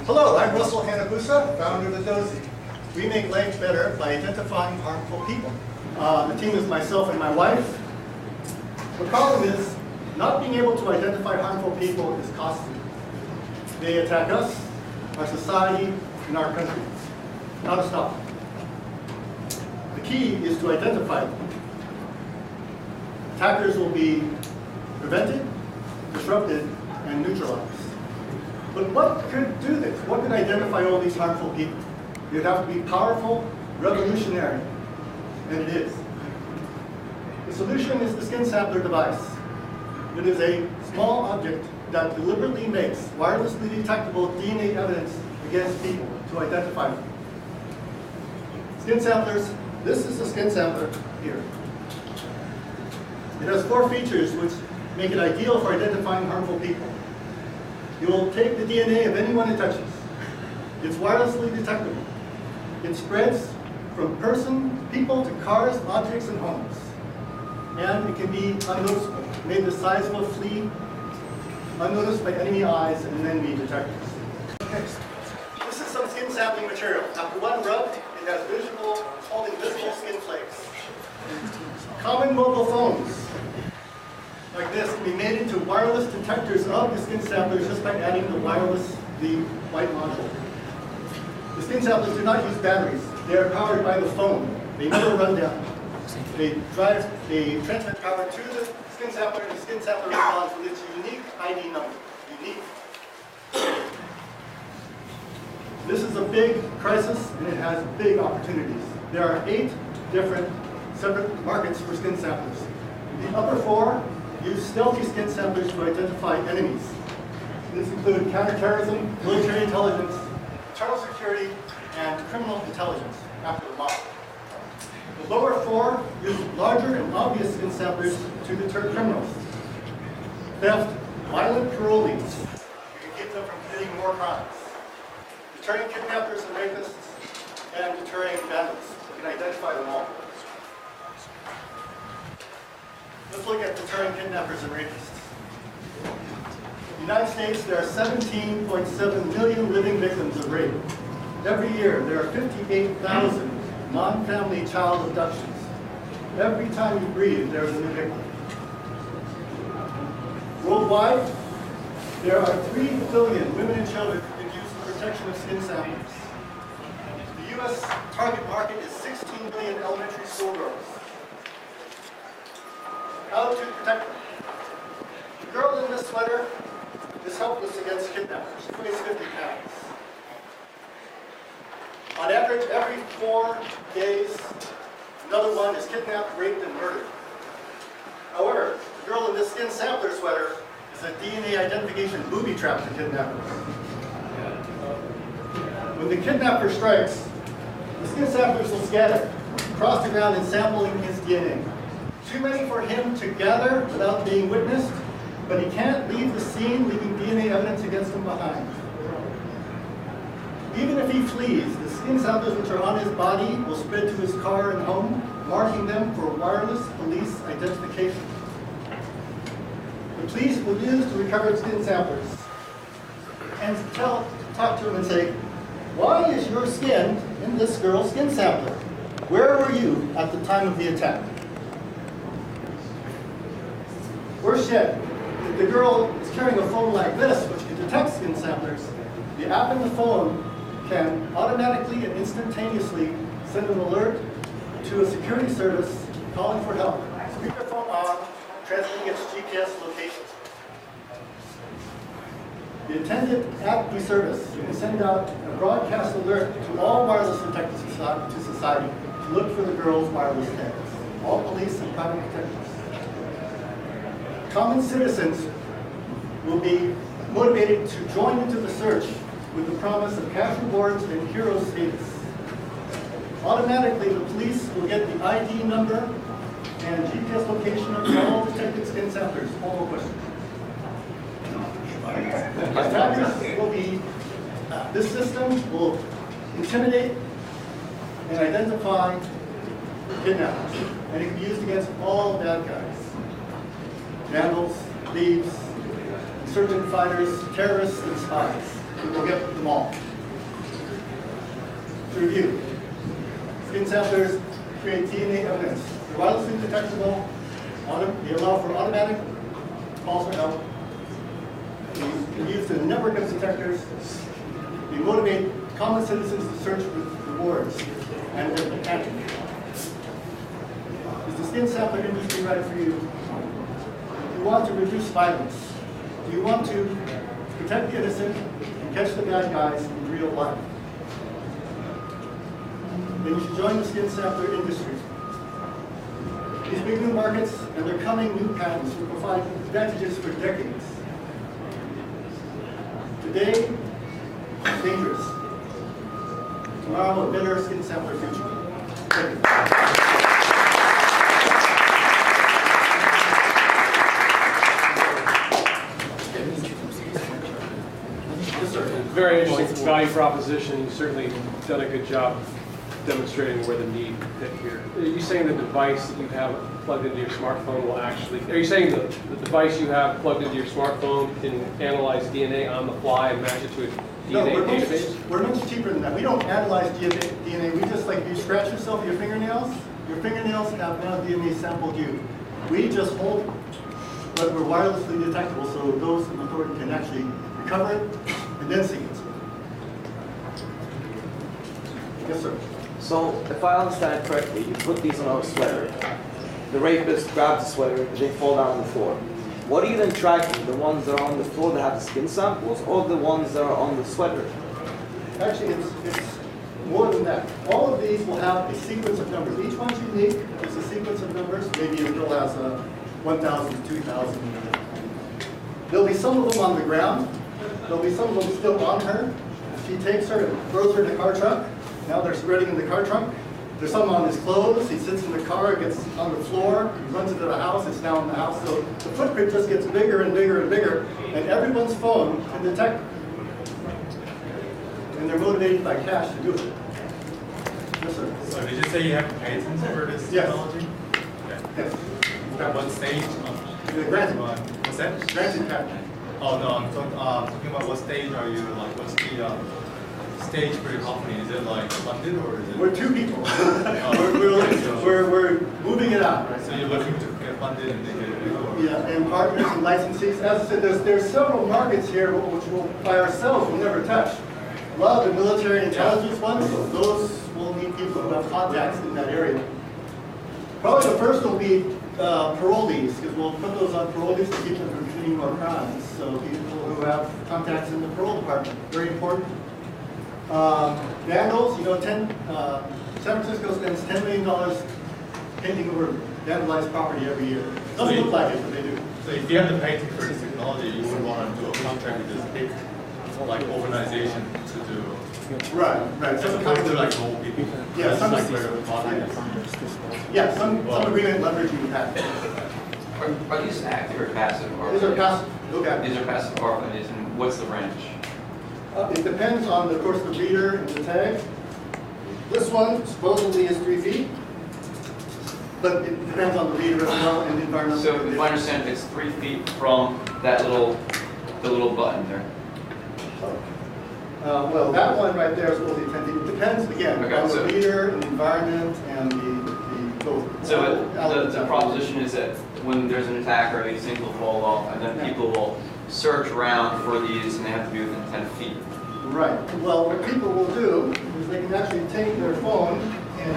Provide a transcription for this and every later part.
Hello, I'm Russell Hanabusa, founder of the Dozy. We make life better by identifying harmful people. The team is myself and my wife. The problem is, not being able to identify harmful people is costly. They attack us, our society, and our country. How to stop them? The key is to identify them. Attackers will be prevented, disrupted, and neutralized. But what could do this? What could identify all these harmful people? It would have to be powerful, revolutionary, and it is. The solution is the SkinSampler device. It is a small object that deliberately makes wirelessly detectable DNA evidence against people to identify them. SkinSamplers, this is the SkinSampler here. It has 4 features which make it ideal for identifying harmful people. It will take the DNA of anyone it touches. It's wirelessly detectable. It spreads from people to cars, objects, and homes. And it can be unnoticeable, made the size of a flea, unnoticed by enemy eyes and enemy detectors. Okay. This is some skin sampling material. After one rub, it has all invisible skin flakes. Common mobile phones like this can be made into wireless detectors of the skin samplers just by adding the white module. The skin samplers do not use batteries. They are powered by the phone. They never run down. They transmit power to the skin sampler, and the skin sampler responds with its unique ID number. Unique. This is a big crisis, and it has big opportunities. There are 8 different separate markets for skin samplers. The upper 4 use stealthy skin samplers to identify enemies. These include counterterrorism, military intelligence, internal security, and criminal intelligence after the mob. The lower 4 use larger and obvious skin samplers to deter criminals. Theft, violent parolees. You can keep them from committing more crimes. Deterring kidnappers and rapists, and deterring vandals. You can identify them all. Let's look at deterring kidnappers and rapists. In the United States, there are 17.7 million living victims of rape. Every year, there are 58,000 non-family child abductions. Every time you breathe, there is a new victim. Worldwide, there are 3 billion women and children who can use the protection of skin samplers. The U.S. target market is 16 million elementary school girls. How to protect them? The girl in this sweater is helpless against kidnappers. She weighs 50 pounds. On average, every 4 days, another one is kidnapped, raped, and murdered. However, the girl in this skin sampler sweater is a DNA identification booby trap to kidnappers. When the kidnapper strikes, the skin samplers will scatter across the ground and sampling his DNA. Too many for him to gather without being witnessed, but he can't leave the scene, leaving DNA evidence against him behind. Even if he flees, the skin samplers which are on his body will spread to his car and home, marking them for wireless police identification. The police will use the recovered skin samplers and talk to him and say, "Why is your skin in this girl's skin sampler? Where were you at the time of the attack?" Worse yet, if the girl is carrying a phone like this, which can detect skin samplers, the app in the phone can automatically and instantaneously send an alert to a security service calling for help. Speakerphone on, transmitting its GPS location. The intended app service can send out a broadcast alert to all wireless detectives to society to look for the girl's wireless tags. All police and private detectives. Common citizens will be motivated to join into the search with the promise of cash rewards and hero status. Automatically, the police will get the ID number and GPS location of all detected skin samplers. All no questions. Attackers will be, this system will intimidate and identify kidnappers, and it can be used against all bad guys. Vandals, thieves, insurgent fighters, terrorists, and spies. You'll get them all. To review, SkinSamplers create DNA evidence. They're wirelessly detectable. They allow for automatic calls for help. They use the network of detectors. They motivate common citizens to search for rewards and their companion. Is the SkinSampler industry right for you? Do you want to reduce violence? Do you want to protect the innocent and catch the bad guys in real life? Then you should join the SkinSampler industry. These big new markets and their coming new patents will provide advantages for decades. Today, it's dangerous. Tomorrow, a better SkinSampler future. Thank you. Yes, sir. Very interesting value proposition. You've certainly done a good job demonstrating where the need fit here. Are you saying the device that you have plugged into your smartphone will actually, are you saying the device you have plugged into your smartphone can analyze DNA on the fly and match it to a DNA database? We're much cheaper than that. We don't analyze DNA. We just, like, you scratch yourself with your fingernails have now DNA sampled you. We just hold it, but we're wirelessly detectable, so those in authority can actually recover it and then sequence it. Yes, sir. So, if I understand it correctly, you put these on a sweater. The rapist grabs the sweater, they fall down on the floor. What are you then tracking? The ones that are on the floor that have the skin samples, or the ones that are on the sweater? Actually, it's more than that. All of these will have a sequence of numbers. Each one's unique. There's a sequence of numbers. Maybe a girl has 1,000, 2,000. There'll be some of them on the ground. There'll be some of them still on her. She takes her and throws her in the car trunk. Now they're spreading in the car trunk. There's some on his clothes. He sits in the car, gets on the floor, he runs into the house, it's now in the house. So the footprint just gets bigger and bigger and bigger, and everyone's phone can detect it. And they're motivated by cash to do it. Yes, sir. So did you say you have patents for this technology? Yes. At what stage? Granted. What's that? Granted patent. Oh no, I'm talking about what stage are you, like what's the stage for your company? Is it like funded or is it? We're two people. we're moving it out. Right? So you're looking to get funded and then get it big, or? Yeah, and partners and licensees. As I said, there's several markets here which will, by ourselves, will never touch. A lot of the military intelligence ones, those will need people who have contacts in that area. Probably the first will be parolees, because we'll put those on parolees to keep them from committing more crimes. So people who have contacts in the parole department, very important. Vandals, San Francisco spends $10 million painting over vandalized property every year. Doesn't look like it, but they do. So if you have the patent for this technology, you would want to do a contract with this big, like, organization to do. Right. Some kind of like old people. Yeah, some agreement leveraging the patent. Are these active or passive? These are passive. Look at These are passive orphanages, and what's the range? It depends on, of course, the reader and the tag. This one supposedly is 3 feet, but it depends on the reader as well and the environmental So conditions. if I understand, it's 3 feet from that the little button there. Well, that one right there is supposedly 10 feet. It depends, again, Okay, on so the reader and the environment and the both. So the proposition is that when there's an attack or these things will fall off, and then people will search around for these, and they have to be within 10 feet. Right. Well, what people will do is they can actually take their phone and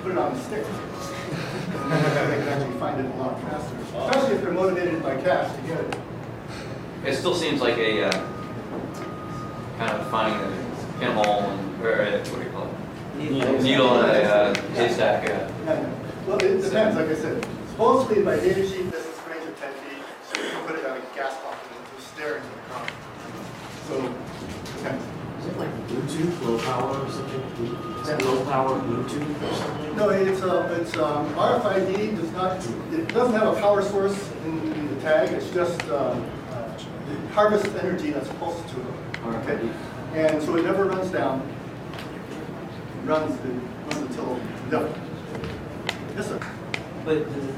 put it on a stick. And they can actually find it a lot faster, especially if they're motivated by cash to get it. It still seems like a kind of finding a pinhole, or what do you call it? Needle in a haystack. Well, it depends, like I said. Supposedly, by data sheet, this is range of 10 feet, so you can put it on a gas pump and just stare into the car. So, it depends. Is it like Bluetooth, low power or something? Is that low power Bluetooth or something? No, it's RFID it doesn't have a power source in the tag. It's just it harvests energy that's pulsed to it. Okay, and so it never runs down. It runs until done. Yes, sir. But does it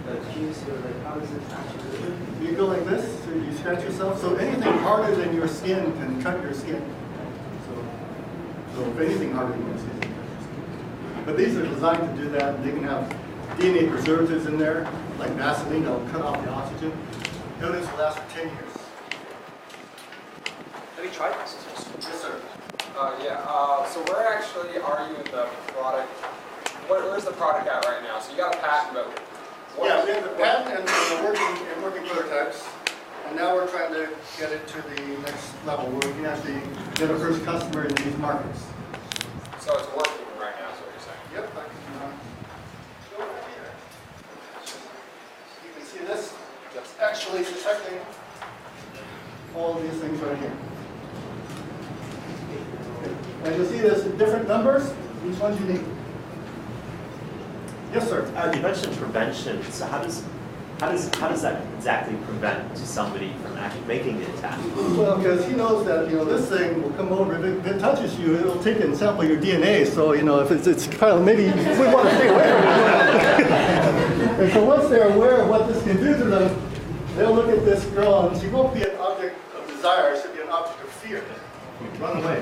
accuse or like how does it actually? You go like this, so you scratch yourself. So anything harder than your skin can cut your skin. So if anything harder than your skin can cut your skin. But these are designed to do that. They can have DNA preservatives in there, like Vaseline, that'll cut off the oxygen. Evidence will last for 10 years. Have you tried this? Yes, sir. So where actually are you in the product? Where's the product at right now? So you got a patent, but what? Yeah, we have the patent and the working prototypes. And now we're trying to get it to the next level where we can actually get our first customer in these markets. So it's working right now, is what you're saying? Yep, I can show it right here. You can see this. It's actually detecting all of these things right here. As you'll see, there's different numbers. Each one's unique. Yes, sir. You mentioned prevention. So how does that exactly prevent somebody from actually making the attack? Well, because he knows that this thing will come over. If it touches you, it'll take and sample your DNA. So if it's kind of maybe we want to stay away from it. And so once they're aware of what this can do to them, they'll look at this girl and she won't be an object of desire. She'll be an object of fear. Run away.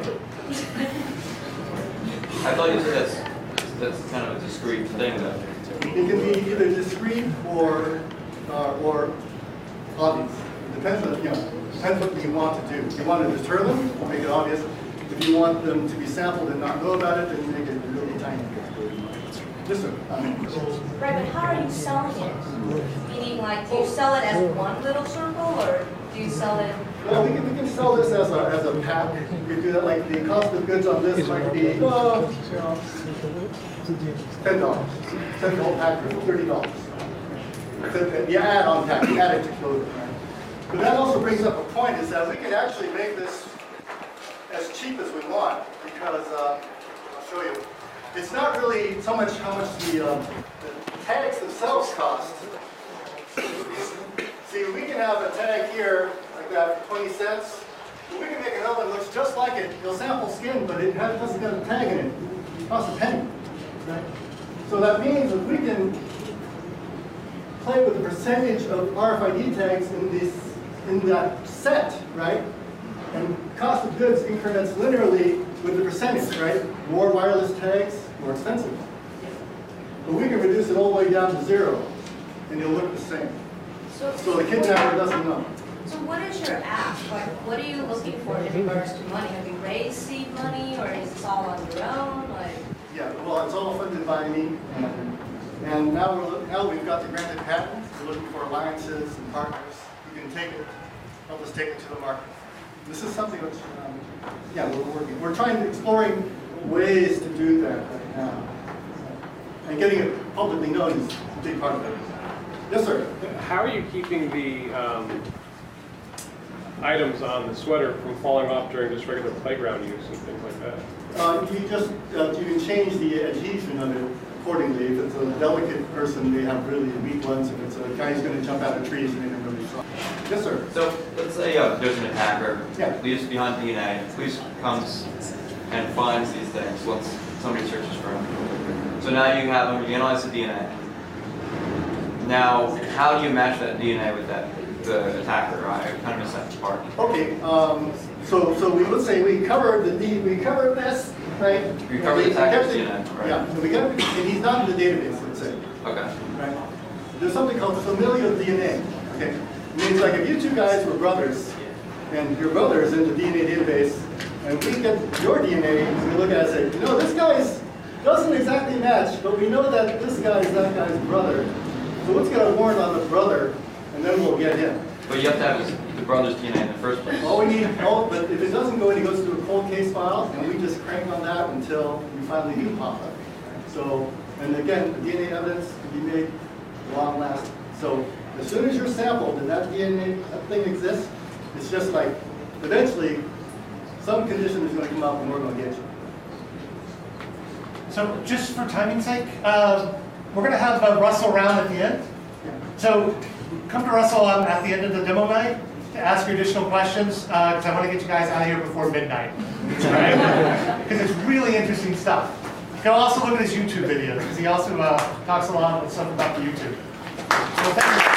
I thought you said that's kind of a discrete thing, though. It can be either discrete or obvious. Depends on depends what you want to do. If you want to deter them, make it obvious. If you want them to be sampled and not know about it, then you make it really tiny. Yes, sir. Right, but how are you selling it? Meaning, like, do you sell it as one little circle, or do you sell it? Well, we can sell this as a pack. We do that. Like the cost of goods on this might be $10. 10-whole pack for $30. The add-on pack, you add it to clothing. Right? But that also brings up a point: is that we can actually make this as cheap as we want because I'll show you. It's not really so much how much the tags themselves cost. See, we can have a tag here like that for 20 cents. But we can make another one that looks just like it. It'll sample skin, but it doesn't got a tag in it. It costs a penny. Right? So that means that we can play with the percentage of RFID tags in that set, right? And cost of goods increments linearly with the percentage, right? More wireless tags, more expensive. But we can reduce it all the way down to 0, and it'll look the same. So the kidnapper doesn't know. So what is your ask? Like, what are you looking for in regards to money? Have you raised seed money, or is this all on your own? Like, yeah, well, it's all funded by me, and now we've got the granted patent. We're looking for alliances and partners who can help us take it to the market. This is something which, we're working. We're exploring ways to do that right now, and getting it publicly known is a big part of it. Yes, sir. How are you keeping the items on the sweater from falling off during just regular playground use and things like that? You can change the adhesion of it accordingly. If it's a delicate person, they have really weak ones. If it's a guy who's going to jump out of trees, they can really strong. Yes, sir. So let's say there's an attacker, Yeah. leaves behind DNA, police comes and finds these things once somebody searches for them. So now you have them, you analyze the DNA. Now, how do you match that DNA with the attacker? I kind of missed that part. Okay. So let's say we covered this, right? We covered the attacker's DNA, right? Yeah. So and he's not in the database. Let's say. Okay. Right. There's something called familial DNA. Okay. It means like if you two guys were brothers, and your brother is in the DNA database, and we get your DNA, and we look at it and say, this guy's doesn't exactly match, but we know that this guy is that guy's brother. So let's get a warrant on the brother, and then we'll get him. But you have to have the brother's DNA in the first place. All we need, but if it doesn't go in, it goes to a cold case file, and we just crank on that until we finally do pop up. So, and again, the DNA evidence can be made long lasting. So as soon as you're sampled and that thing exists, it's just like, eventually, some condition is going to come up and we're going to get you. So just for timing's sake, we're going to have Russell around at the end. So come to Russell at the end of the demo night to ask your additional questions, because I want to get you guys out of here before midnight, right? Because it's really interesting stuff. Go also look at his YouTube videos, because he also talks a lot of stuff about the YouTube. So thank you.